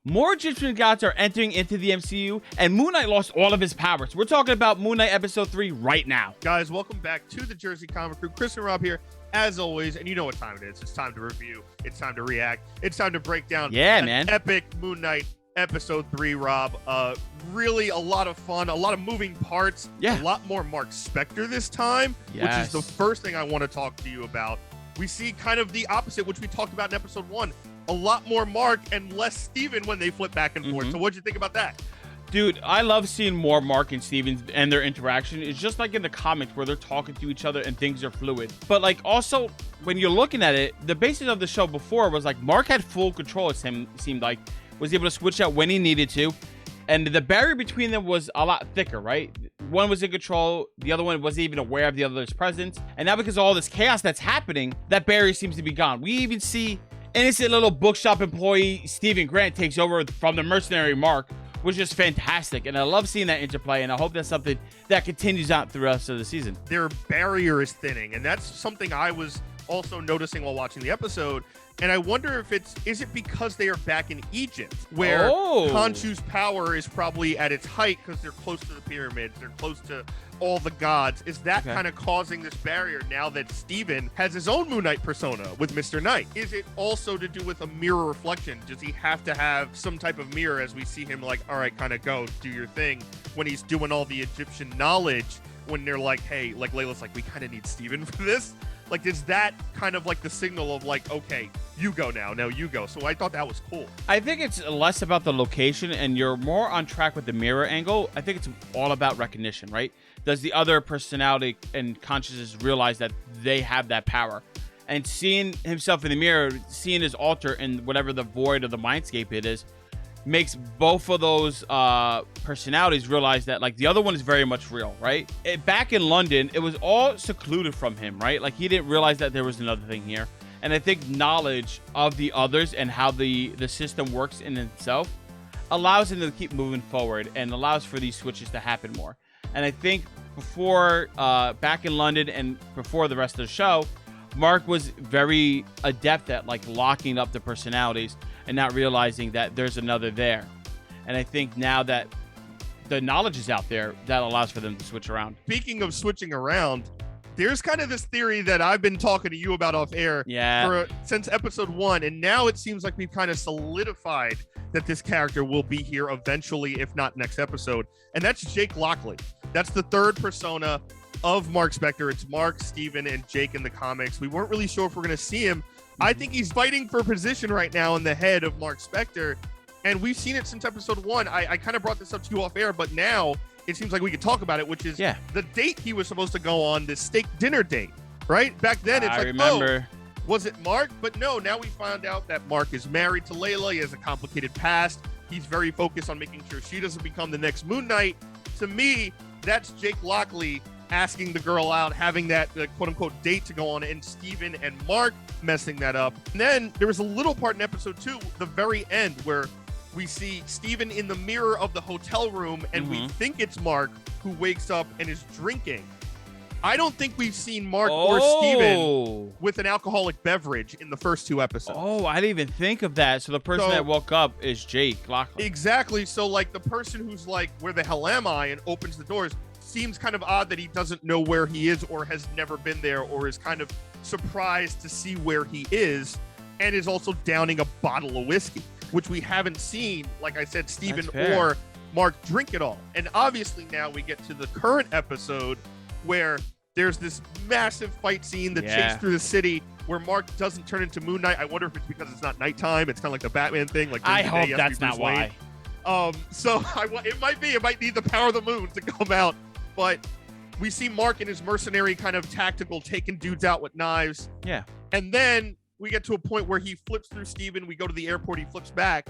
More Egyptian gods are entering into the MCU, and Moon Knight lost all of his powers. We're talking about Moon Knight Episode 3 right now. Guys, welcome back to the Jersey Comic Crew. Chris and Rob here, as always, and you know what time it is. It's time to review. It's time to react. It's time to break down man. Epic Moon Knight Episode 3, Rob. Really a lot of fun, a lot of moving parts. Yeah. A lot more Marc Spector this time, Yes. which is the first thing I want to talk to you about. We see kind of the opposite, which we talked about in Episode 1. A lot more Mark and less Steven when they flip back and forth. So what'd you think about that? Dude, I love seeing more Mark and Steven and their interaction. It's just like in the comics where they're talking to each other and things are fluid. But like also, when you're looking at it, the basis of the show before was like Mark had full control, it seemed like. Was able to switch out when he needed to. And the barrier between them was a lot thicker, right? One was in control, the other one wasn't even aware of the other's presence. And now because of all this chaos that's happening, that barrier seems to be gone. We even see innocent little bookshop employee Stephen Grant takes over from the mercenary Mark, which is fantastic. And I love seeing that interplay, and I hope that's something that continues out through the rest of the season. Their barrier is thinning, and that's something I was also noticing while watching the episode. And I wonder if is it because they are back in Egypt, where Khonsu's power is probably at its height because they're close to the pyramids, they're close to all the gods. Is that kind of causing this barrier now that Steven has his own Moon Knight persona with Mr. Knight? Is it also to do with a mirror reflection? Does he have to have some type of mirror as we see him like, all right, kind of go, do your thing, when he's doing all the Egyptian knowledge, when they're like, hey, like Layla's like, we kind of need Steven for this? Like, is that kind of like the signal of like, okay, you go now you go? So I thought that was cool. I think it's less about the location and you're more on track with the mirror angle. I think it's all about recognition, right? Does the other personality and consciousness realize that they have that power? And seeing himself in the mirror, seeing his altar in whatever the void or the mindscape it is, makes both of those personalities realize that like the other one is very much real, right? Back in London, it was all secluded from him, right? Like he didn't realize that there was another thing here. And I think knowledge of the others and how the system works in itself allows him to keep moving forward and allows for these switches to happen more. And I think before back in London and before the rest of the show, Mark was very adept at like locking up the personalities and not realizing that there's another there. And I think now that the knowledge is out there, that allows for them to switch around. Speaking of switching around, there's kind of this theory that I've been talking to you about off air since episode 1. And now it seems like we've kind of solidified that this character will be here eventually, if not next episode. And that's Jake Lockley. That's the third persona of Marc Spector. It's Mark, Steven, and Jake in the comics. We weren't really sure if we're going to see him. I think he's fighting for position right now in the head of Marc Spector, and we've seen it since episode 1. I kind of brought this up to you off air, but now it seems like we could talk about it, which is the date he was supposed to go on, this steak dinner date, right? Back then, it's remember. Oh, was it Mark? But no, now we found out that Mark is married to Layla. He has a complicated past. He's very focused on making sure she doesn't become the next Moon Knight. To me, that's Jake Lockley asking the girl out, having that quote-unquote date to go on, and Steven and Mark messing that up. And then there was a little part in episode 2, the very end, where we see Steven in the mirror of the hotel room, and we think it's Mark who wakes up and is drinking. I don't think we've seen Mark or Steven with an alcoholic beverage in the first 2 episodes. Oh, I didn't even think of that. So the person that woke up is Jake Lockley. Exactly. So like the person who's like, where the hell am I? And opens the doors. Seems kind of odd that he doesn't know where he is or has never been there or is kind of surprised to see where he is, and is also downing a bottle of whiskey, which we haven't seen, like I said, Steven or Mark drink it all. And obviously now we get to the current episode where there's this massive fight scene, the chase through the city, where Mark doesn't turn into Moon Knight. I wonder if it's because it's not nighttime. It's kind of like the Batman thing. Like I hope that's not why. So it might be. It might need the power of the moon to come out. But we see Mark in his mercenary kind of tactical, taking dudes out with knives. Yeah. And then we get to a point where he flips through Steven. We go to the airport. He flips back.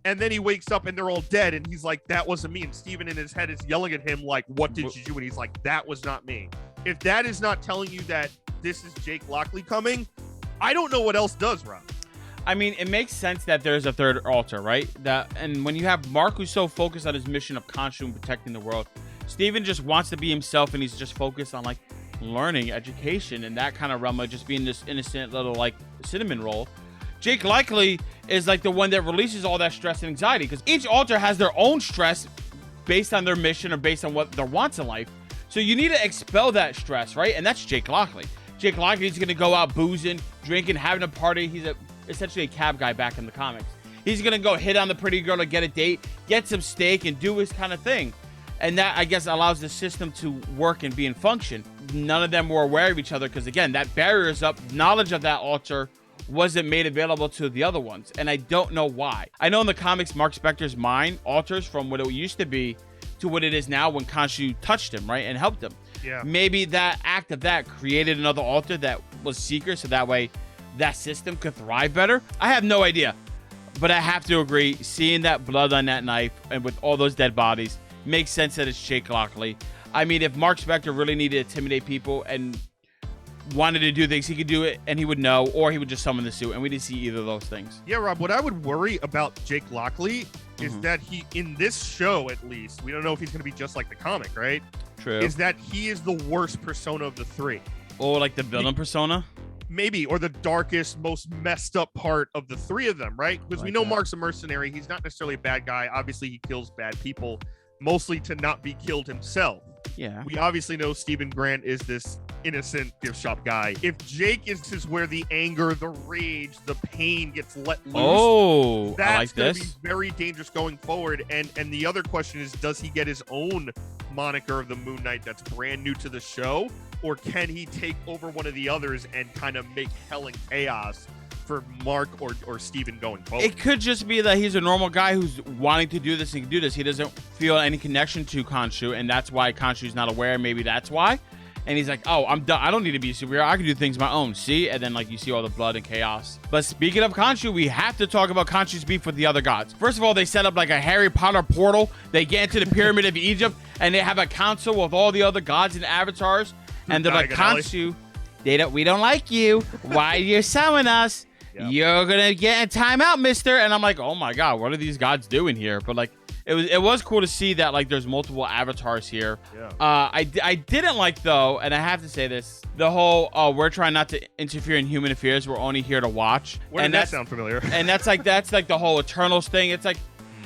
And then he wakes up and they're all dead. And he's like, that wasn't me. And Steven in his head is yelling at him like, what did you do? And he's like, that was not me. If that is not telling you that this is Jake Lockley coming, I don't know what else does, Rob. I mean, it makes sense that there's a third altar, right? And when you have Mark who's so focused on his mission of Khonsu and protecting the world, Steven just wants to be himself, and he's just focused on like learning, education, and that kind of realm of just being this innocent little like cinnamon roll. Jake likely is like the one that releases all that stress and anxiety, because each alter has their own stress based on their mission or based on what their wants in life. So you need to expel that stress, right? And that's Jake Lockley. Jake Lockley's going to go out boozing, drinking, having a party. He's essentially a cab guy back in the comics. He's going to go hit on the pretty girl to get a date, get some steak, and do his kind of thing. And that, I guess, allows the system to work and be in function. None of them were aware of each other because, again, that barrier is up. Knowledge of that alter wasn't made available to the other ones, and I don't know why. I know in the comics, Marc Spector's mind alters from what it used to be to what it is now when Khonsu touched him, right, and helped him. Yeah. Maybe that act of that created another alter that was seeker, so that way that system could thrive better. I have no idea, but I have to agree, seeing that blood on that knife and with all those dead bodies makes sense that it's Jake Lockley. I mean, if Marc Spector really needed to intimidate people and wanted to do things, he could do it and he would know, or he would just summon the suit, and we didn't see either of those things. Yeah, Rob, what I would worry about Jake Lockley is that he, in this show at least, we don't know if he's going to be just like the comic, right? True. Is that he is the worst persona of the three. Or like the villain persona? Maybe, or the darkest, most messed up part of the three of them, right? Because we know Mark's a mercenary. He's not necessarily a bad guy. Obviously, he kills bad people, mostly to not be killed himself. Yeah. We obviously know Stephen Grant is this innocent gift shop guy. If Jake is where the anger, the rage, the pain gets let loose, that's going to be very dangerous going forward. And the other question is, does he get his own moniker of the Moon Knight that's brand new to the show? Or can he take over one of the others and kind of make hell and chaos for Mark or Steven going forward? It could just be that he's a normal guy who's wanting to do this and can do this. He doesn't feel any connection to Khonsu, and that's why Khonsu's not aware. Maybe that's why. And he's like, oh, I'm done. I don't need to be a superhero. I can do things my own. See? And then, like, you see all the blood and chaos. But speaking of Khonsu, we have to talk about Khonsu's beef with the other gods. First of all, they set up like a Harry Potter portal. They get into the Pyramid of Egypt, and they have a council with all the other gods and avatars. And they're like, Khonsu, we don't like you. Why are you summoning us? Yep. You're going to get a timeout, mister. And I'm like, oh, my God, what are these gods doing here? But, like, it was cool to see that, like, there's multiple avatars here. Yeah. I didn't like, though, and I have to say this, the whole, we're trying not to interfere in human affairs. We're only here to watch. Where did that sound familiar? And that's like the whole Eternals thing. It's like,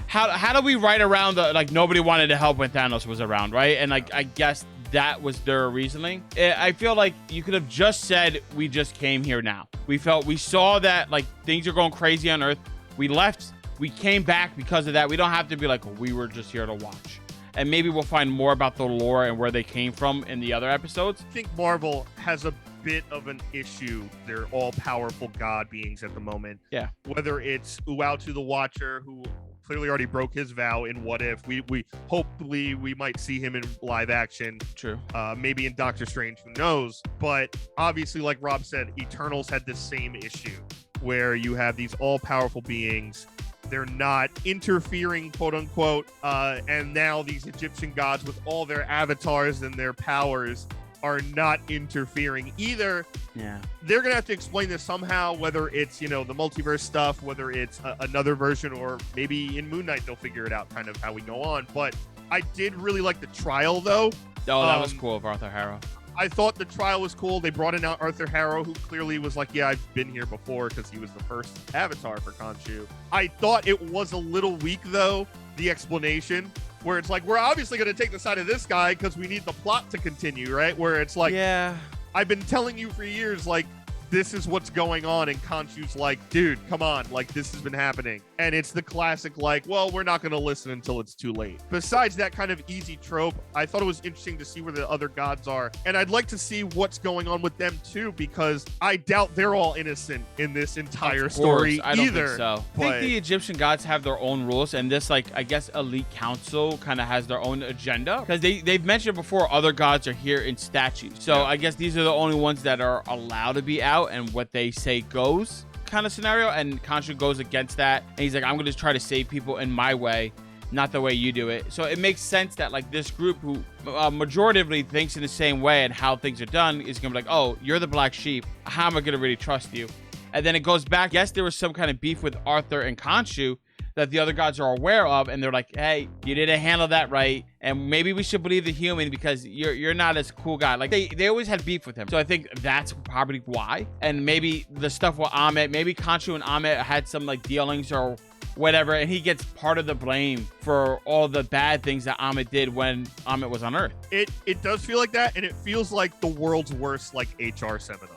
how do we write around the, like, nobody wanted to help when Thanos was around, right? And, like, I guess that was their reasoning. I feel like you could have just said, we just came here now. We saw that, like, things are going crazy on Earth. We left. We came back because of that. We don't have to be like, oh, we were just here to watch. And maybe we'll find more about the lore and where they came from in the other episodes. I think Marvel has a bit of an issue. They're all-powerful god beings at the moment. Yeah. Whether it's Uatu the Watcher, who clearly already broke his vow in What If. We hopefully we might see him in live action. True. Maybe in Doctor Strange, who knows? But obviously, like Rob said, Eternals had this same issue where you have these all-powerful beings. They're not interfering, quote unquote. And now these Egyptian gods with all their avatars and their powers are not interfering either. Yeah. They're going to have to explain this somehow, whether it's, the multiverse stuff, whether it's another version, or maybe in Moon Knight, they'll figure it out kind of how we go on. But I did really like the trial, though. Oh, that was cool of Arthur Harrow. I thought the trial was cool. They brought in Arthur Harrow, who clearly was like, yeah, I've been here before because he was the first avatar for Khonsu. I thought it was a little weak, though, the explanation, where it's like, we're obviously going to take the side of this guy because we need the plot to continue, right? Where it's like, yeah, I've been telling you for years, like, this is what's going on, and Khonsu's like, dude, come on, like, this has been happening. And it's the classic, like, well, we're not going to listen until it's too late. Besides that kind of easy trope, I thought it was interesting to see where the other gods are, and I'd like to see what's going on with them too, because I doubt they're all innocent in this entire story I don't either. Think so. I think the Egyptian gods have their own rules, and this, like, I guess elite council kind of has their own agenda, because they've mentioned before other gods are here in statues. So yeah. I guess these are the only ones that are allowed to be out, and what they say goes kind of scenario. And Khonsu goes against that, and he's like, I'm going to try to save people in my way, not the way you do it. So it makes sense that, like, this group who majoritively thinks in the same way and how things are done is going to be like, oh, you're the black sheep. How am I going to really trust you? And then it goes back. Yes, there was some kind of beef with Arthur and Khonsu. that the other gods are aware of, and they're like, hey, you didn't handle that right, and maybe we should believe the human because you're not as cool guy. Like they always had beef with him, so I think that's probably why. And maybe the stuff with Amit, maybe Khonsu and Amit had some like dealings or whatever, and he gets part of the blame for all the bad things that Amit did when Amit was on Earth. It does feel like that, and it feels like the world's worst like HR seminar,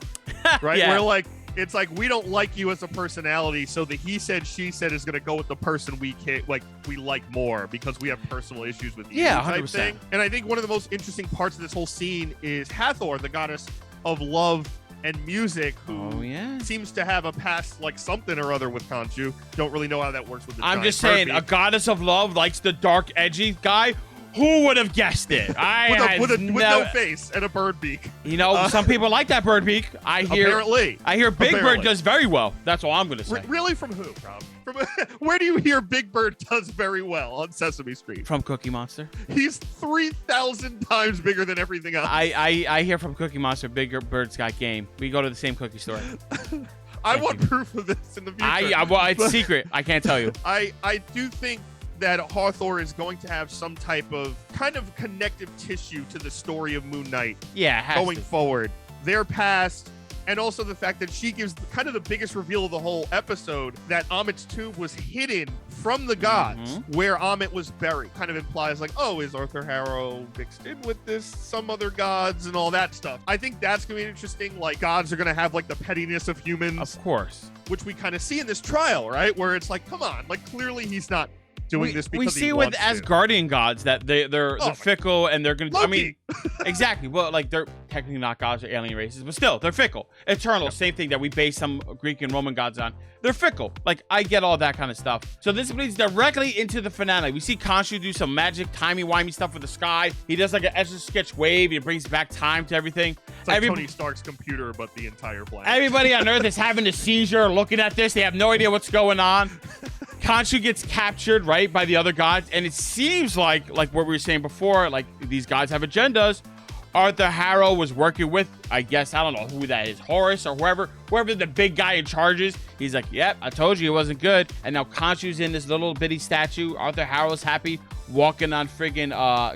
right? Yeah. Where like it's like we don't like you as a personality, so the he said she said is gonna go with the person we like more because we have personal issues with you. Yeah, type 100%. thing. And I think one of the most interesting parts of this whole scene is Hathor, the goddess of love and music, who seems to have a past like something or other with Khonsu. Don't really know how that works with the I'm giant just saying, bird a goddess of love likes the dark, edgy guy. Who would have guessed it? with no face and a bird beak. You know, some people like that bird beak. I hear Big Bird does very well. That's all I'm going to say. Really, from who, Rob? Where do you hear Big Bird does very well on Sesame Street? From Cookie Monster. He's 3,000 times bigger than everything else. I hear from Cookie Monster, Big Bird's got game. We go to the same cookie store. I want proof of this in the future. Well, it's secret. I can't tell you. I do think that Hathor is going to have some type of kind of connective tissue to the story of Moon Knight. Yeah, going forward. Their past, and also the fact that she gives kind of the biggest reveal of the whole episode, that Amit's tomb was hidden from the gods where Amit was buried. Kind of implies like, oh, is Arthur Harrow mixed in with this, some other gods and all that stuff. I think that's going to be interesting. Like, gods are going to have like the pettiness of humans. Of course. Which we kind of see in this trial, right? Where it's like, come on, like clearly he's not doing this because we see with Asgardian gods that they're fickle, and they're gonna Loki. I mean, exactly. Well, like, they're technically not gods or alien races, but still they're fickle. Eternal, same thing that we base some Greek and Roman gods on. They're fickle. Like, I get all that kind of stuff. So this leads directly into the finale. We see Khonsu do some magic timey-wimey stuff with the sky. He does like an Etch-a-Sketch wave. He brings back time to everything. It's like Tony Stark's computer, but the entire planet. Everybody on Earth is having a seizure looking at this. They have no idea what's going on. Khonsu gets captured, right, by the other gods, and it seems like what we were saying before, like, these guys have agendas. Arthur Harrow was working with, I guess, I don't know who that is, Horus or whoever the big guy in charge is. He's like, yep, I told you it wasn't good. And now Khonsu's in this little bitty statue. Arthur Harrow's happy, walking on friggin'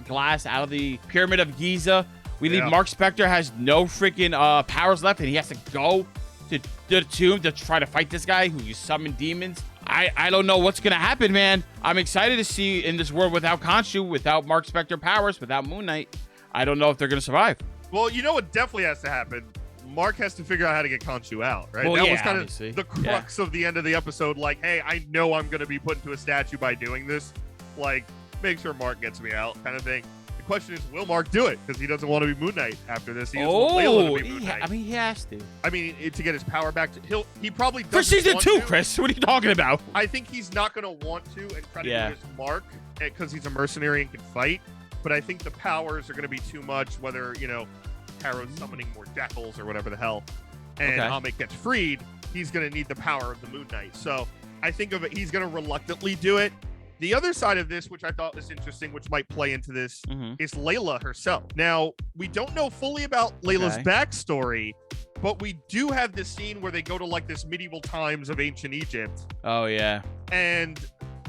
glass out of the Pyramid of Giza. We leave Marc Spector has no freaking powers left, and he has to go to the tomb to try to fight this guy who summoned demons. I don't know what's going to happen, man. I'm excited to see in this world without Khonsu, without Marc Spector powers, without Moon Knight. I don't know if they're going to survive. Well, you know what definitely has to happen? Mark has to figure out how to get Khonsu out, right? Well, that yeah, was kind obviously. of the crux of the end of the episode. Like, hey, I know I'm going to be put into a statue by doing this. Like, make sure Mark gets me out, kind of thing. The question is, will Mark do it? Because he doesn't want to be Moon Knight after this. He doesn't want Layla to be Moon Knight. I mean, he has to. I mean, to get his power back, he probably doesn't for season want 2, to. Chris. What are you talking about? I think he's not going to want to and try to do this Mark because he's a mercenary and can fight. But I think the powers are going to be too much, whether, you know, Harrow's summoning more jackals or whatever the hell, and Amit gets freed, he's going to need the power of the Moon Knight. So I think of it, he's going to reluctantly do it. The other side of this, which I thought was interesting, which might play into this, is Layla herself. Now, we don't know fully about Layla's backstory, but we do have this scene where they go to like this medieval times of ancient Egypt. Oh, yeah. And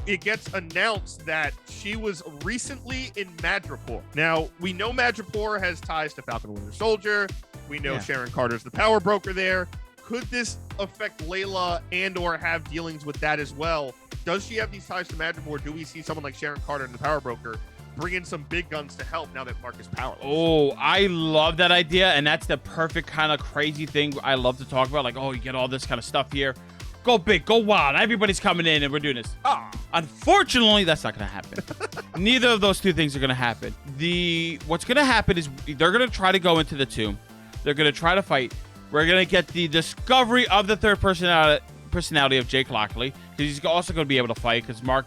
it gets announced that she was recently in Madripoor. Now, we know Madripoor has ties to Falcon Winter Soldier. We know Sharon Carter's the power broker there. Could this affect Layla and or have dealings with that as well? Does she have these ties to Madripoor? Do we see someone like Sharon Carter and the power broker bring in some big guns to help now that Mark is powerless? Oh, I love that idea, and that's the perfect kind of crazy thing I love to talk about. Like, oh, you get all this kind of stuff here. Go big, go wild. Everybody's coming in, and we're doing this. Unfortunately, that's not going to happen. Neither of those two things are going to happen. What's going to happen is they're going to try to go into the tomb. They're going to try to fight. We're going to get the discovery of the third personality of Jake Lockley, because he's also going to be able to fight, because Mark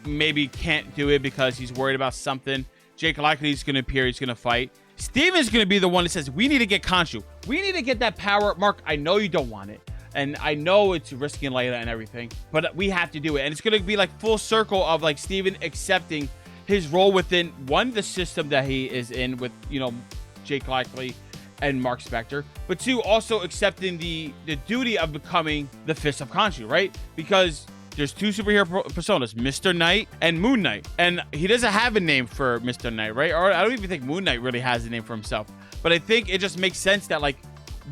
maybe can't do it because he's worried about something. Jake Lockley is going to appear. He's going to fight. Steven's going to be the one that says, we need to get Khonsu. We need to get that power. Mark, I know you don't want it. And I know it's risking Layla and everything, but we have to do it. And it's going to be like full circle of like Steven accepting his role within, one, the system that he is in with, you know, Jake Lockley and Marc Spector, but two, also accepting the duty of becoming the Fist of Khonsu, right? Because there's two superhero personas, Mr. Knight and Moon Knight. And he doesn't have a name for Mr. Knight, right? Or I don't even think Moon Knight really has a name for himself. But I think it just makes sense that like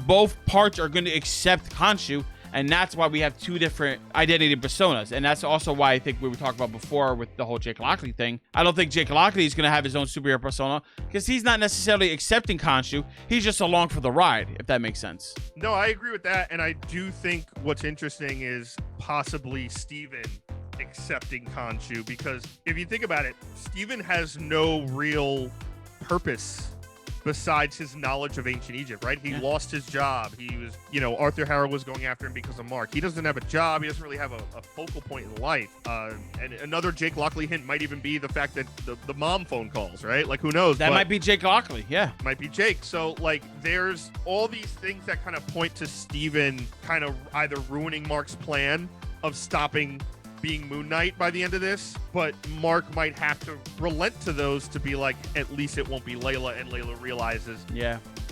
both parts are going to accept Khonsu. And that's why we have two different identity personas. And that's also why I think we were talking about before with the whole Jake Lockley thing. I don't think Jake Lockley is going to have his own superhero persona because he's not necessarily accepting Khonsu. He's just along for the ride, if that makes sense. No, I agree with that. And I do think what's interesting is possibly Steven accepting Khonsu, because if you think about it, Steven has no real purpose besides his knowledge of ancient Egypt, right? He lost his job. He was, Arthur Harrow was going after him because of Mark. He doesn't have a job. He doesn't really have a focal point in life. And another Jake Lockley hint might even be the fact that the mom phone calls, right? Like, who knows? That might be Jake Lockley, yeah. Might be Jake. So, like, there's all these things that kind of point to Steven kind of either ruining Mark's plan of stopping being Moon Knight by the end of this, but Mark might have to relent to those to be like, at least it won't be Layla, and Layla realizes,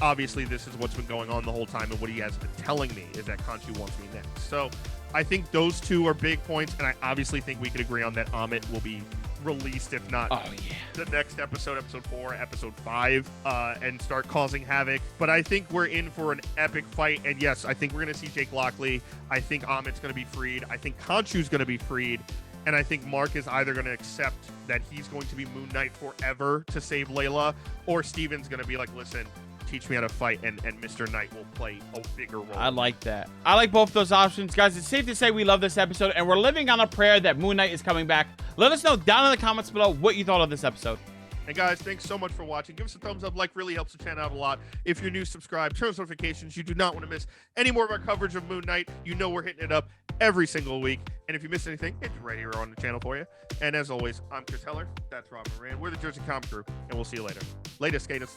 obviously this is what's been going on the whole time, and what he has been telling me is that Khonsu wants me next. So I think those two are big points, and I obviously think we could agree on that Amit will be released, if not the next episode, episode 4, episode 5, and start causing havoc. But I think we're in for an epic fight, and yes, I think we're going to see Jake Lockley. I think Amit's going to be freed. I think Khonsu's going to be freed. And I think Mark is either going to accept that he's going to be Moon Knight forever to save Layla, or Steven's going to be like, listen, teach me how to fight, and Mr. Knight will play a bigger role. I like that. I like both those options. Guys, it's safe to say we love this episode, and we're living on a prayer that Moon Knight is coming back. Let us know down in the comments below what you thought of this episode. And guys, thanks so much for watching. Give us a thumbs up. Like really helps the channel out a lot. If you're new, subscribe, turn on notifications. You do not want to miss any more of our coverage of Moon Knight. You know we're hitting it up every single week. And if you missed anything, it's right here on the channel for you. And as always, I'm Chris Heller. That's Rob Moran. We're the Jersey Comic Crew, and we'll see you later. Later, skaters.